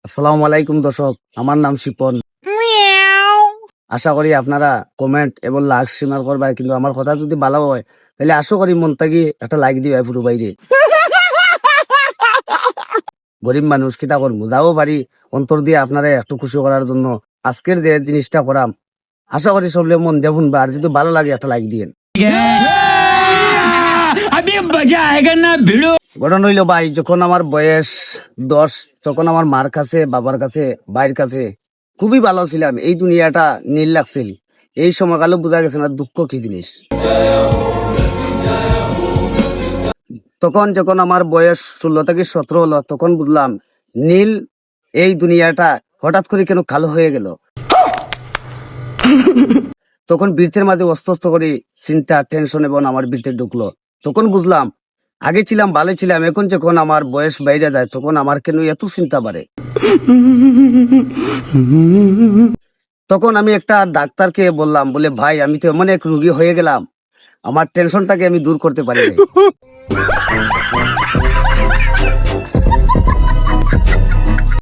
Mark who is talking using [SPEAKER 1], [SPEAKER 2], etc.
[SPEAKER 1] আসসালামু আলাইকুম দর্শক, আমার নাম শিপন। আশা করি আপনারা কমেন্ট এবং লাইক শেয়ার করবাই, কিন্তু আমার কথা যদি ভালো হয় তাহলে আশা করি মন থেকে একটা লাইক দিবাই পুরো বাইরে। গরিব মানুষ কিতা করবো, যাও পারি অন্তর দিয়ে আপনারা একটু খুশি করার জন্য আজকের যে জিনিসটা করাম, আশা করি সবলে মন দিয়ে শুনবা। আর যদি ভালো লাগে একটা লাইক দিয়েন। ঘটনা হইলো ভাই, যখন আমার বয়স 10, তখন আমার মার কাছে, বাবার কাছে, ভাইয়ের কাছে খুবই ভালো ছিলাম। এই দুনিয়াটা নীল লাগছিল। এই সময়কালে বোঝা গেছে না দুঃখ কি জিনিস। তখন যখন আমার বয়স 16 থেকে 17 হলো, তখন বুঝলাম নীল এই দুনিয়াটা হঠাৎ করে কেন কালো হয়ে গেল। তখন বৃত্তের মাঝে অস্তে অস্তে করে চিন্তা, টেনশন এবং আমার বৃত্তে ঢুকলো। তখন বুঝলাম আগে ছিলাম ভালো ছিলাম, এখন যখন আমার বয়স বাইরে যায় তখন আমার কেন এত চিন্তা বাড়ে। তখন আমি একটা ডাক্তারকে বললাম, বলে ভাই আমি তো এমন এক রোগী হয়ে গেলাম, আমার টেনশনটাকে আমি দূর করতে পারি নাই।